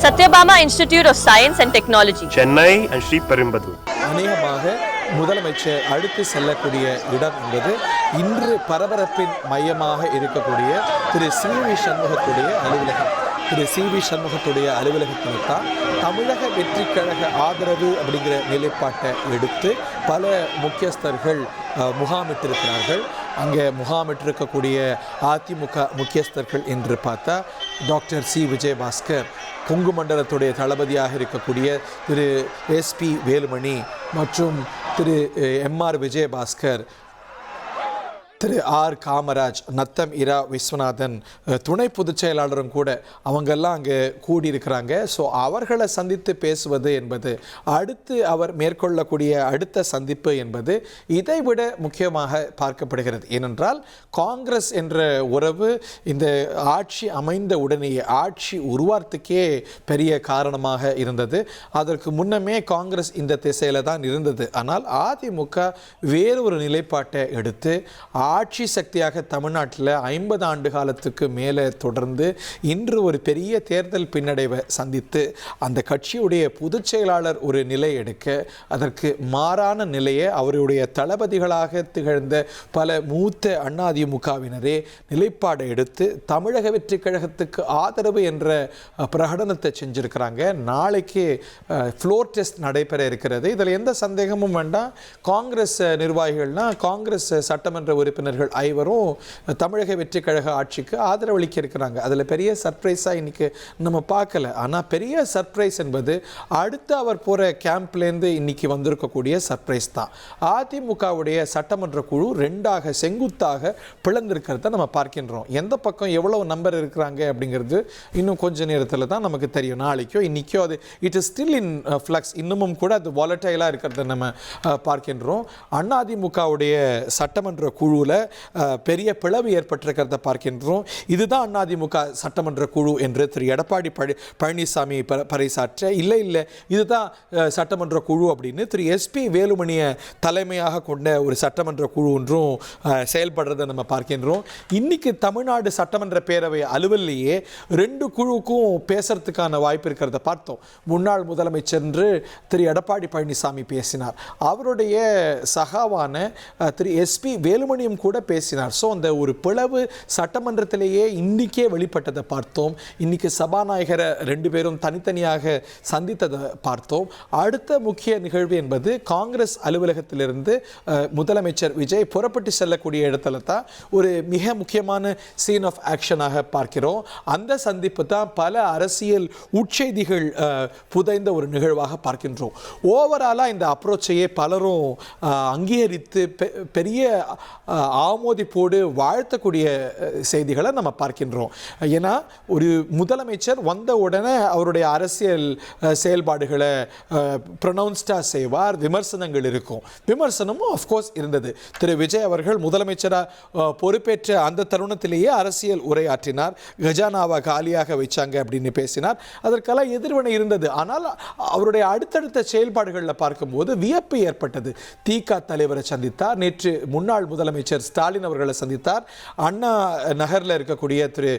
Satyabama Institute of Science and Technology, Chennai and Sriperumbudur. அநேகமாக முதலமைச்சர் அடுத்து செல்லக்கூடிய இடம் என்பது இன்று பரபரப்பின் மையமாக இருக்கக்கூடிய திரு சி.வி. சண்முகத்துடைய அலுவலகம். திரு சி.வி. சண்முகத்துடைய அலுவலகத்தில் தான் தமிழக வெற்றி கழக ஆதரவு அப்படிங்கிற நிலைப்பாட்டை எடுத்து பல முக்கியஸ்தர்கள் முகாமிட்டிருக்கிறார்கள். அங்கே முகாமிட்டிருக்கக்கூடிய அதிமுக முக்கியஸ்தர்கள் என்று பார்த்தா டாக்டர் சி. விஜயபாஸ்கர், கொங்கு மண்டலத்துடைய தளபதியாக இருக்கக்கூடிய திரு எஸ்.பி. வேலுமணி மற்றும் திரு எம்.ஆர். விஜயபாஸ்கர், திரு ஆர். காமராஜ், நத்தம் இரா விஸ்வநாதன், துணை பொதுச் செயலாளரும் கூட அவங்கெல்லாம் அங்கே கூடியிருக்கிறாங்க. ஸோ அவர்களை சந்தித்து பேசுவது என்பது அடுத்து அவர் மேற்கொள்ளக்கூடிய அடுத்த சந்திப்பு என்பது இதைவிட முக்கியமாக பார்க்கப்படுகிறது. ஏனென்றால் காங்கிரஸ் என்ற உறவு இந்த ஆட்சி அமைந்த உடனேயே ஆட்சி உருவாகிறதுக்கே பெரிய காரணமாக இருந்தது. அதற்கு முன்னமே காங்கிரஸ் இந்த திசையில் தான் இருந்தது. ஆனால் அதிமுக வேறொரு நிலைப்பாட்டை எடுத்து ஆட்சி சக்தியாக தமிழ்நாட்டில் 50 ஆண்டு காலத்துக்கு மேலே தொடர்ந்து இன்று ஒரு பெரிய தேர்தல் பின்னடைவை சந்தித்து அந்த கட்சியுடைய பொதுச் செயலாளர் ஒரு நிலை எடுக்க அதற்கு மாறான நிலையை அவருடைய தளபதிகளாக திகழ்ந்த பல மூத்த அதிமுகவினரே நிலைப்பாடை எடுத்து தமிழக வெற்றி கழகத்துக்கு ஆதரவு என்ற பிரகடனத்தை செஞ்சிருக்கிறாங்க. நாளைக்கு ஃப்ளோர் டெஸ்ட் நடைபெற இருக்கிறது. இதில் எந்த சந்தேகமும் வேண்டாம். காங்கிரஸ் நிர்வாகிகள்னா காங்கிரஸ் சட்டமன்ற உறுப்பினர்கள் ஐவரும் தமிழக வெற்றி கழக ஆட்சிக்கு ஆதரவளிக்க இருக்கிறாங்க. அதில் பெரிய சர்ப்ரைஸாக இன்னைக்கு நம்ம பார்க்கல. ஆனால் பெரிய சர்ப்ரைஸ் என்பது அடுத்து அவர் போகிற கேம்ப்லேருந்து இன்னைக்கு வந்திருக்கக்கூடிய சர்ப்ரைஸ் தான். அதிமுகவுடைய சட்டமன்ற குழு 2ஆக செங்குத்தாக பிளந்திருக்கிறத நம்ம பார்க்கின்றோம். எந்த பக்கம் எவ்வளவு நம்பர் இருக்கிறாங்க அப்படிங்கிறது இன்னும் கொஞ்ச நேரத்தில் தான் நமக்கு தெரியும். நாளைக்கோ இன்னைக்கோ அது it is still in flux. இன்னமும் கூட அது வாலட்டைலாக இருக்கிறத நம்ம பார்க்கின்றோம். அதிமுகவுடைய சட்டமன்ற குழுவில் பெரிய பிளவு ஏற்பட்டிருக்கிறத பார்க்கின்றோம். இதுதான் அதிமுக சட்டமன்ற குழு என்று திரு எடப்பாடி பழனிசாமி பறைசாற்ற, இல்லை இதுதான் சட்டமன்ற குழு அப்படின்னு திரு எஸ்.பி. வேலுமணியை தலைமையாக கொண்ட ஒரு சட்டமன்ற குழு ஒன்றும் செயல்படுறதை நம்ம பார்க்கின்றோம். இன்னைக்கு தமிழ்நாடு சட்டமன்ற பேரவை அலுவலிலேயே 2 குழுவுக்கும் பேசுறதுக்கான வாய்ப்பு இருக்கிறத பார்த்தோம். முன்னாள் முதலமைச்சர் திரு எடப்பாடி பழனிசாமி பேசினார். அவருடைய சகாவான திரு எஸ்.பி. வேலுமணியும் கூட பேசினார். ஸோ அந்த ஒரு பிளவு சட்டமன்றத்திலேயே இன்னைக்கே வெளிப்பட்டதை பார்த்தோம். இன்னைக்கு சபாநாயகரை 2 பேரும் தனித்தனியாக சந்தித்ததை பார்த்தோம். அடுத்த முக்கிய நிகழ்வு என்பது காங்கிரஸ் அலுவலகத்திலிருந்து முதலமைச்சர் விஜய் புறப்பட்டு செல்லக்கூடிய இடத்துல தான் ஒரு மிக முக்கியமான சீன் ஆஃப் ஆக்ஷனாக பார்க்கிறோம். அந்த சந்திப்பு தான் பல அரசியல் உட்செய்திகள் புதைந்த ஒரு நிகழ்வாக பார்க்கின்றோம். ஓவராலாக இந்த அப்ரோச்சையே பலரும் அங்கீகரித்து பெரிய ஆமோதிப்போடு வாழ்த்தக்கூடிய செய்திகளை நம்ம பார்க்கின்றோம். ஏன்னா ஒரு முதலமைச்சர் வந்த உடனே அவருடைய அரசியல் செயல்பாடுகளை ப்ரொனவுன்ஸ்டாக செய்வார். விமர்சனங்கள் இருக்கும். விமர்சனமும் ஆஃப்கோர்ஸ் இருந்தது. திரு விஜய் அவர்கள் முதலமைச்சராக பொறுப்பேற்ற அந்த தருணத்திலேயே அரசியல் உரையாற்றினார். கஜானாவை காலியாக வச்சாங்க அப்படின்னு பேசினார். அதற்கெல்லாம் எதிர்வினை இருந்தது. ஆனால் அவருடைய அடுத்தடுத்த செயல்பாடுகளில் பார்க்கும்போது வியப்பு ஏற்பட்டது. திக தலைவரை சந்தித்தார். நேற்று முன்னாள் முதலமைச்சர் ஸ்டாலின் அவர்களை சந்தித்தார். அண்ணா நகரில் இருக்கக்கூடிய திரு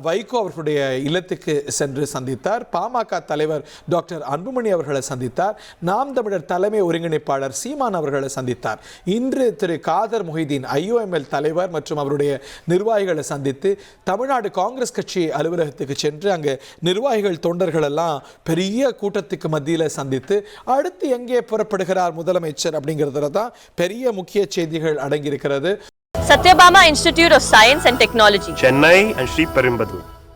வைகோ அவர்களுடைய இல்லத்துக்கு சென்று சந்தித்தார். பாமக தலைவர் டாக்டர் அன்புமணி அவர்களை சந்தித்தார். நாம் தமிழர் தலைமை ஒருங்கிணைப்பாளர் சீமான் அவர்களை சந்தித்தார். இன்று திரு காதர் மொஹிதீன் IOML தலைவர் மற்றும் அவருடைய நிர்வாகிகளை சந்தித்து தமிழ்நாடு காங்கிரஸ் கட்சி அலுவலகத்துக்கு சென்று அங்கே நிர்வாகிகள் தொண்டர்கள் எல்லாம் பெரிய கூட்டத்துக்கு மத்தியில் சந்தித்து அடுத்து எங்கே புறப்படுகிறார் முதலமைச்சர் அப்படிங்கிறதுல தான் பெரிய முக்கிய செய்திகள் அடங்கியிருக்கிறது. Satyabama Institute of Science and Technology, Chennai and Sriperumbudur.